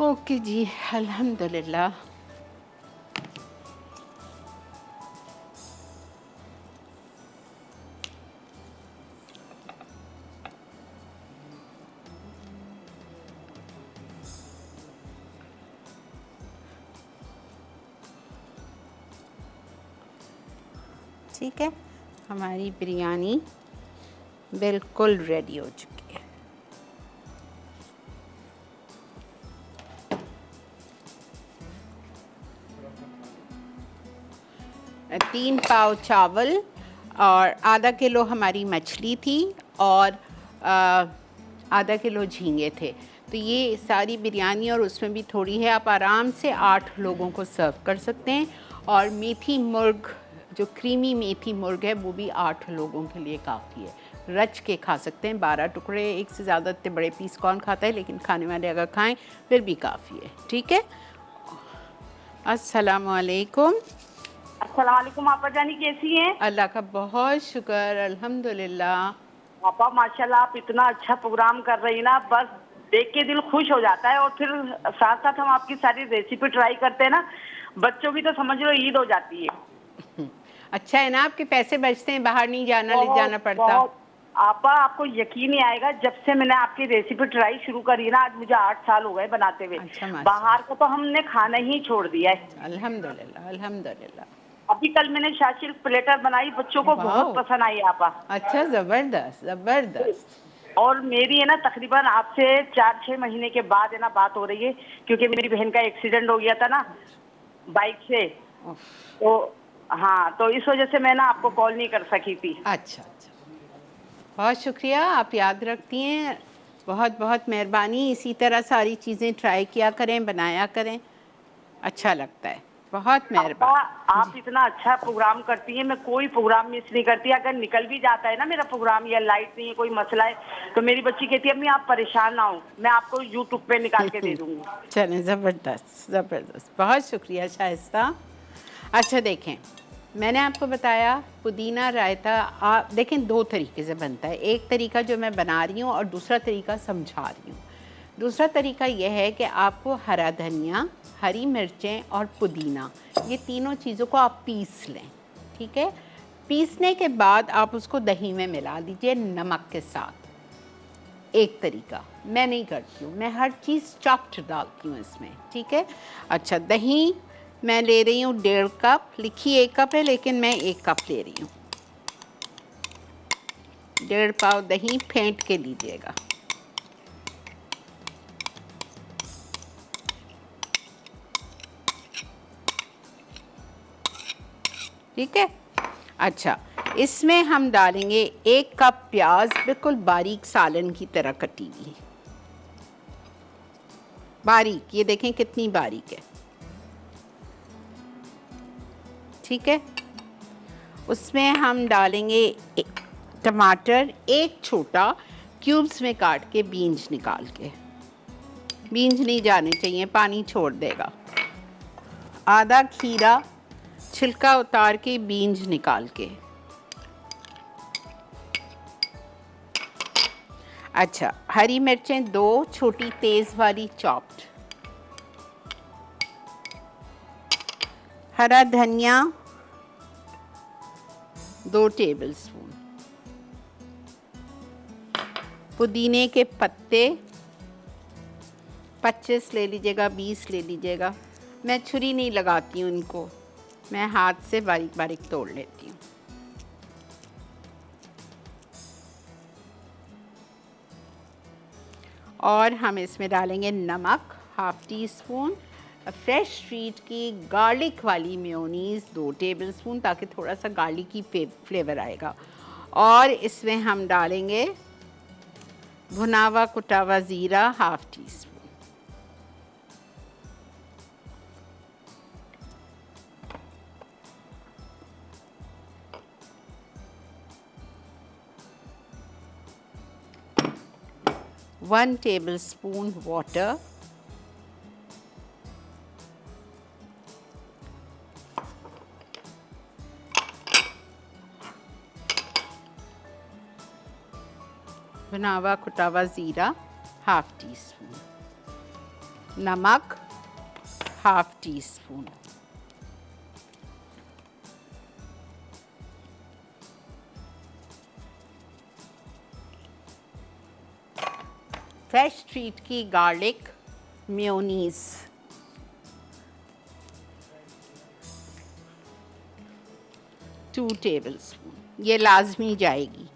Okay जी, अल्हम्दुलिल्लाह। ठीक है, हमारी बिरयानी बिल्कुल रेडी हो चुकी है। 3 पाव चावल और आधा किलो हमारी मछली थी और आधा किलो झींगे थे। तो ये सारी बिरयानी और उसमें भी थोड़ी है, आप आराम से 8 लोगों को सर्व कर सकते हैं। और मेथी मुर्ग, जो क्रीमी मेथी मुर्ग है, वो भी 8 लोगों के लिए काफ़ी है। रच के खा सकते हैं, 12 टुकड़े, एक से ज़्यादा इतने बड़े पीस कौन खाता है, लेकिन खाने वाले अगर खाएं फिर भी काफ़ी है। ठीक है, अस्सलाम वालेकुम। अस्सलाम वालेकुम। आपा जानी कैसी हैं? अल्लाह का बहुत शुक्र, अल्हम्दुलिल्लाह। आपा माशाल्लाह, आप इतना अच्छा प्रोग्राम कर रही ना, बस देख के दिल खुश हो जाता है। और फिर साथ साथ हम आपकी सारी रेसिपी ट्राई करते हैं ना, बच्चों की तो समझ लो ईद हो जाती है। अच्छा है ना, आपके पैसे बचते हैं, बाहर नहीं जाना ले जाना पड़ता। आपा आपको यकीन नहीं आएगा, जब से मैंने आपकी रेसिपी ट्राई शुरू करी ना, आज मुझे 8 साल हो गए बनाते हुए। अच्छा, बाहर को तो हमने खाना ही छोड़ दिया है। अल्हम्दुलिल्लाह, अल्हम्दुलिल्लाह। अभी कल मैंने शाही प्लेटर बनाई, बच्चों को बहुत पसंद आई आपा। अच्छा, जबरदस्त जबरदस्त। और मेरी है ना तकरीबन आपसे 4-6 महीने के बाद है ना बात हो रही है, क्योंकि मेरी बहन का एक्सीडेंट हो गया था ना बाइक से, तो हाँ, तो इस वजह से मैं ना आपको कॉल नहीं कर सकी थी। अच्छा अच्छा, बहुत शुक्रिया, आप याद रखती हैं, बहुत बहुत मेहरबानी। इसी तरह सारी चीज़ें ट्राई किया करें, बनाया करें, अच्छा लगता है। बहुत मेहरबानी। आप इतना अच्छा प्रोग्राम करती हैं, मैं कोई प्रोग्राम मिस नहीं करती। अगर निकल भी जाता है ना मेरा प्रोग्राम, या लाइट नहीं है, कोई मसला है, तो मेरी बच्ची कहती है अम्मी आप परेशान ना हो, मैं आपको यूट्यूब पे निकाल के दे दूंगी। चलें, ज़बरदस्त ज़बरदस्त, बहुत शुक्रिया शाइस्ता। अच्छा देखें, मैंने आपको बताया पुदीना रायता, आप देखें 2 तरीके से बनता है। एक तरीका जो मैं बना रही हूँ और दूसरा तरीका समझा रही हूँ। दूसरा तरीका यह है कि आपको हरा धनिया, हरी मिर्चें और पुदीना, ये तीनों चीज़ों को आप पीस लें। ठीक है, पीसने के बाद आप उसको दही में मिला दीजिए नमक के साथ। एक तरीका मैं नहीं करती हूँ, मैं हर चीज़ चॉप्ड डालती हूँ इसमें। ठीक है, अच्छा दही मैं ले रही हूँ 1.5 कप, लिखी 1 कप है लेकिन मैं 1 कप ले रही हूँ। 1.5 पाव दही फेंट के लीजिएगा। ठीक है, अच्छा इसमें हम डालेंगे 1 कप प्याज, बिल्कुल बारीक सालन की तरह कटी हुई, बारीक, ये देखें कितनी बारीक है। ठीक है, उसमें हम डालेंगे टमाटर, 1 छोटा, क्यूब्स में काट के, बीन्स निकाल के, बीन्स नहीं जाने चाहिए, पानी छोड़ देगा। आधा खीरा, छिलका उतार के, बीन्स निकाल के। अच्छा, हरी मिर्चें 2 छोटी तेज वाली चॉप्ड, हरा धनिया 2 टेबलस्पून, पुदीने के पत्ते 25 ले लीजिएगा, 20 ले लीजिएगा। मैं छुरी नहीं लगाती हूँ इनको, मैं हाथ से बारीक बारीक तोड़ लेती हूँ। और हम इसमें डालेंगे नमक 1/2 टीस्पून, फ्रेश स्ट्रीट की गार्लिक वाली मेयोनीज़ 2 टेबलस्पून, ताकि थोड़ा सा गार्लिकी फ्लेवर आएगा। और इसमें हम डालेंगे भुना हुआ कुटा हुआ ज़ीरा 1/2 टीस्पून। 1 tablespoon water, भुना हुआ कुटा हुआ ज़ीरा हाफ टी स्पून, नमक half teaspoon, fresh treat की garlic mayonnaise, two table spoon, ये लाजमी जाएगी।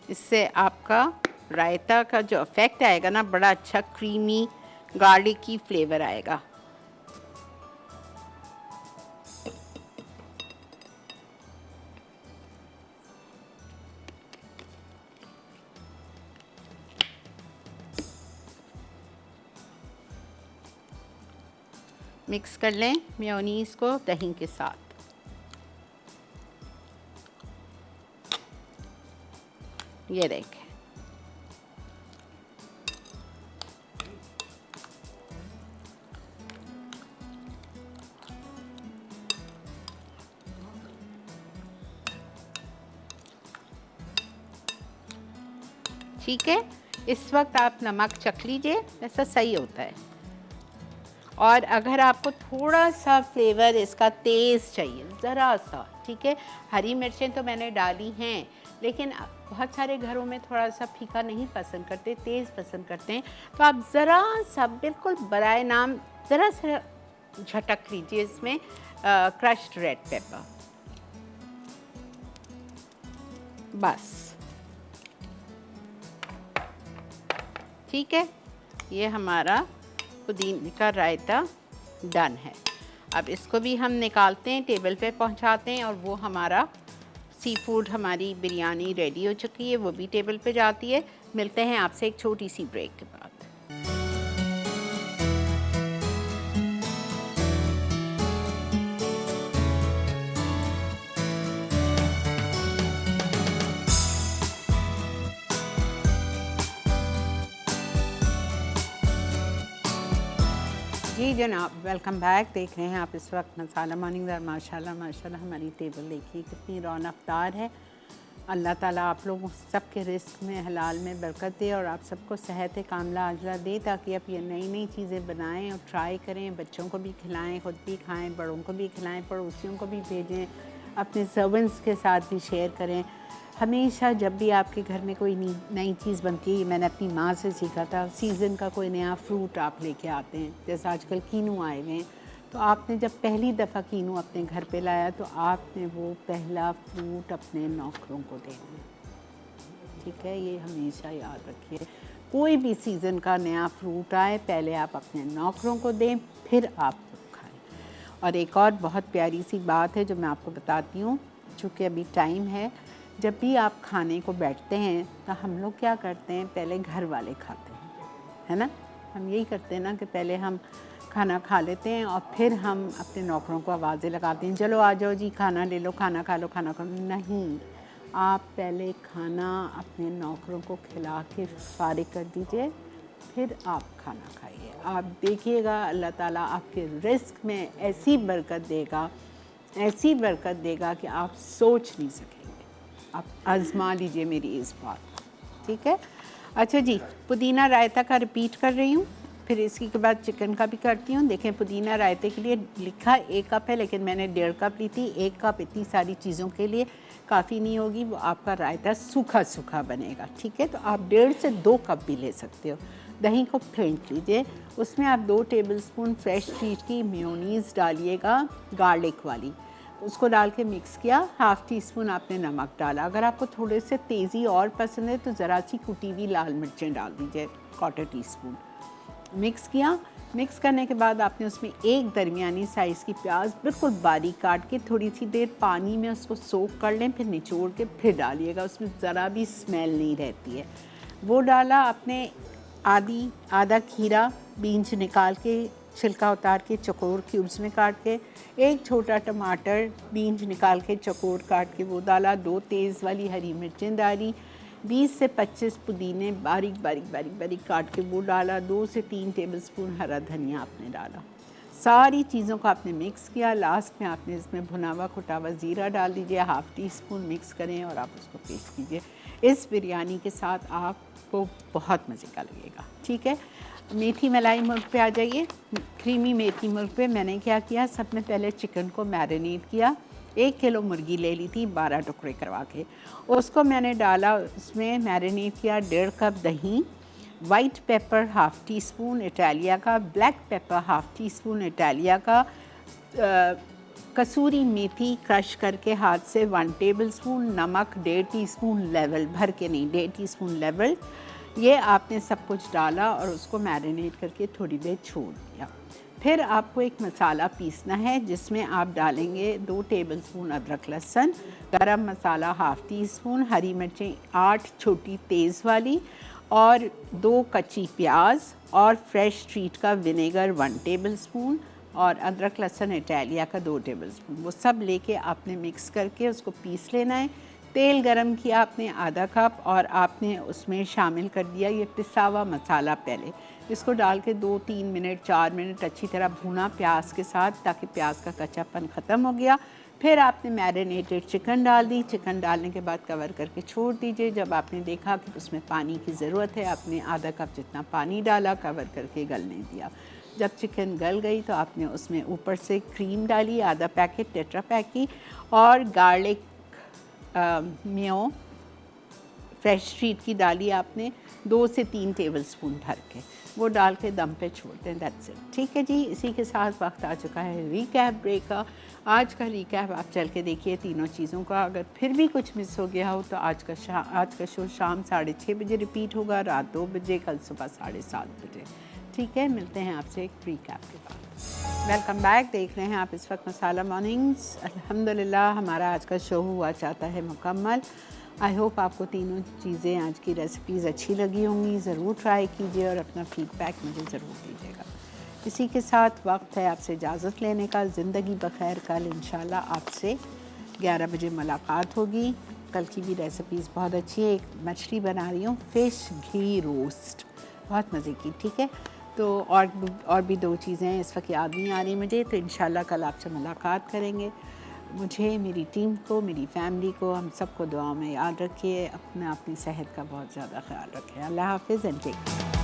इससे आपका रायता का जो इफेक्ट आएगा ना, बड़ा अच्छा क्रीमी गार्लिकी फ्लेवर आएगा। मिक्स कर लें मेयोनीज को दही के साथ। ये देखें, ठीक है। इस वक्त आप नमक चख लीजिए, ऐसा सही होता है। और अगर आपको थोड़ा सा फ्लेवर इसका तेज़ चाहिए, ज़रा सा, ठीक है, हरी मिर्चें तो मैंने डाली हैं, लेकिन बहुत सारे घरों में थोड़ा सा फीका नहीं पसंद करते, तेज़ पसंद करते हैं, तो आप ज़रा सा बिल्कुल बराए नाम ज़रा सा झटक लीजिए इसमें क्रश्ड रेड पेपर, बस, ठीक है। ये हमारा पुदीने का रायता डन है। अब इसको भी हम निकालते हैं, टेबल पे पहुंचाते हैं, और वो हमारा सी फूड, हमारी बिरयानी रेडी हो चुकी है, वो भी टेबल पे जाती है। मिलते हैं आपसे एक छोटी सी ब्रेक के बाद। जी जनाब, वेलकम बैक। देख रहे हैं आप इस वक्त मसाला मॉर्निंग। माशाल्लाह माशाल्लाह हमारी टेबल देखिए कितनी रौनकदार है। अल्लाह ताला आप लोगों सबके रिस्क में, हलाल में बरकत दे, और आप सबको सेहत कामला आजला दे, ताकि आप ये नई नई चीज़ें बनाएं और ट्राई करें, बच्चों को भी खिलाएं, ख़ुद भी खाएं, बड़ों को भी खिलाएं, पड़ोसियों को भी भेजें, अपने सर्वेंट्स के साथ भी शेयर करें। हमेशा जब भी आपके घर में कोई नई चीज़ बनती है, मैंने अपनी माँ से सीखा था, सीज़न का कोई नया फ्रूट आप लेके आते हैं, जैसे आजकल कीनू आए हुए हैं, तो आपने जब पहली दफ़ा कीनू अपने घर पे लाया, तो आपने वो पहला फ्रूट अपने नौकरों को देना है, ठीक है। ये हमेशा याद रखिए, कोई भी सीज़न का नया फ्रूट आए, पहले आप अपने नौकरों को दें, फिर आप खाएँ। और एक और बहुत प्यारी सी बात है जो मैं आपको बताती हूँ, चूँकि अभी टाइम है, जब भी आप खाने को बैठते हैं तो हम लोग क्या करते हैं, पहले घर वाले खाते हैं, है ना। हम यही करते हैं ना कि पहले हम खाना खा लेते हैं और फिर हम अपने नौकरों को आवाज़ें लगाते हैं, चलो आ जाओ जी, खाना ले लो, खाना खा लो, खाना खा लो। नहीं, आप पहले खाना अपने नौकरों को खिला के फारिग कर दीजिए, फिर आप खाना खाइए। आप देखिएगा अल्लाह ताला आपके रिस्क में ऐसी बरकत देगा, ऐसी बरकत देगा कि आप सोच नहीं सकेंगे। आप आज़मा लीजिए मेरी इस बात, ठीक है। अच्छा जी, पुदीना रायता का रिपीट कर रही हूँ, फिर इसके के बाद चिकन का भी करती हूँ। देखें, पुदीना रायते के लिए लिखा 1 कप है, लेकिन मैंने 1.5 कप ली थी। 1 कप इतनी सारी चीज़ों के लिए काफ़ी नहीं होगी, वो आपका रायता सूखा सूखा बनेगा, ठीक है। तो आप 1.5 से 2 कप भी ले सकते हो। दही को फेंट लीजिए, उसमें आप 2 टेबलस्पून फ्रेश चीज़ की मेयोनीज़ डालिएगा, गार्लिक वाली, उसको डाल के मिक्स किया। हाफ़ टी स्पून आपने नमक डाला। अगर आपको थोड़े से तेज़ी और पसंद है तो ज़रा सी कुटी हुई लाल मिर्चें डाल दीजिए, 1/4 टीस्पून। मिक्स किया। मिक्स करने के बाद आपने उसमें एक दरमियानी साइज़ की प्याज बिल्कुल बारीक काट के थोड़ी सी देर पानी में उसको सोक कर लें, फिर निचोड़ के फिर डालिएगा, उसमें ज़रा भी स्मेल नहीं रहती है। वो डाला आपने। आधा खीरा बीन्स निकाल के, छिलका उतार के चौकोर क्यूब्स में काट के, एक छोटा टमाटर बीन्स निकाल के चौकोर काट के वो डाला, 2 तेज़ वाली हरी मिर्चें डाली, 20 से 25 पुदीने बारीक बारीक बारीक बारीक काट के वो डाला, 2 से 3 टेबलस्पून हरा धनिया आपने डाला। सारी चीज़ों को आपने मिक्स किया। लास्ट में आपने इसमें भुना हुआ कुटा हुआ ज़ीरा डाल दीजिए, हाफ़ टी स्पून मिक्स करें और आप उसको पेश कीजिए। इस बिरयानी के साथ आपको बहुत मज़े का लगेगा। ठीक है, मेथी मलाई मुर्ग पे आ जाइए। क्रीमी मेथी मुर्ग पे मैंने क्या किया, सबसे पहले चिकन को मैरिनेट किया। 1 किलो मुर्गी ले ली थी 12 टुकड़े करवा के, उसको मैंने डाला, उसमें मैरिनेट किया। 1.5 कप दही, white pepper half tea spoon Italia का, black pepper half tea spoon Italia का, कसूरी मेथी क्रश करके हाथ से 1 टेबलस्पून, नमक 1.5 टीस्पून लेवल, भर के नहीं 1.5 टीस्पून लेवल। ये आपने सब कुछ डाला और उसको मैरिनेट करके थोड़ी देर छोड़ दिया। फिर आपको एक मसाला पीसना है जिसमें आप डालेंगे 2 टेबलस्पून अदरक लहसुन, गरम मसाला हाफ़ टी स्पून, हरी मिर्चें 8 छोटी तेज़ वाली और 2 कच्ची प्याज और फ्रेश स्ट्रीट का विनेगर 1 टेबलस्पून और अदरक लहसुन इटालिया का 2 टेबलस्पून। वो सब लेके आपने मिक्स करके उसको पीस लेना है। तेल गरम किया आपने आधा कप और आपने उसमें शामिल कर दिया ये पिसा हुआ मसाला। पहले इसको डाल के 2-3 मिनट 4 मिनट अच्छी तरह भूना प्याज के साथ, ताकि प्याज का कच्चापन ख़त्म हो गया। फिर आपने मैरिनेटेड चिकन डाल दी। चिकन डालने के बाद कवर करके छोड़ दीजिए। जब आपने देखा कि उसमें पानी की ज़रूरत है, आपने आधा कप जितना पानी डाला, कवर करके गलने दिया। जब चिकन गल गई तो आपने उसमें ऊपर से क्रीम डाली, आधा पैकेट टेट्रा पैक की, और गार्लिक मेयो फ्रेश स्ट्रीट की डाली आपने 2 से 3 टेबलस्पून भर के, वो डाल के दम पे छोड़ दें। That's it. ठीक है जी, इसी के साथ वक्त आ चुका है रिकैप ब्रेक का। आज का रिकैप आप चल के देखिए तीनों चीज़ों का। अगर फिर भी कुछ मिस हो गया हो तो आज का शो शाम 6:30 बजे रिपीट होगा, रात 2 बजे, कल सुबह 7:30 बजे। ठीक है, मिलते हैं आपसे एक रिकैप के बाद। Welcome back. देख रहे हैं आप इस वक्त मसाला मॉर्निंग्स। अल्हम्दुलिल्लाह हमारा आज का शो हुआ चाहता है मुकम्मल। आई होप आपको तीनों चीज़ें, आज की रेसिपीज़ अच्छी लगी होंगी। ज़रूर ट्राई कीजिए और अपना फीडबैक मुझे ज़रूर दीजिएगा। इसी के साथ वक्त है आपसे इजाज़त लेने का। ज़िंदगी बखैर। कल इंशाल्लाह आपसे 11 बजे मुलाकात होगी। कल की भी रेसिपीज़ बहुत अच्छी है। एक मछली बना रही हूँ, फ़िश घी रोस्ट, बहुत मज़े की। ठीक है, तो और भी 2 चीज़ें हैं इस वक्त याद नहीं आ रही मुझे, तो इंशाल्लाह कल आपसे मुलाकात करेंगे। मुझे, मेरी टीम को, मेरी फैमिली को, हम सबको दुआ में याद रखिए। अपनी सेहत का बहुत ज़्यादा ख्याल रखें। अल्लाह हाफ़िज़ एंड टेक केयर।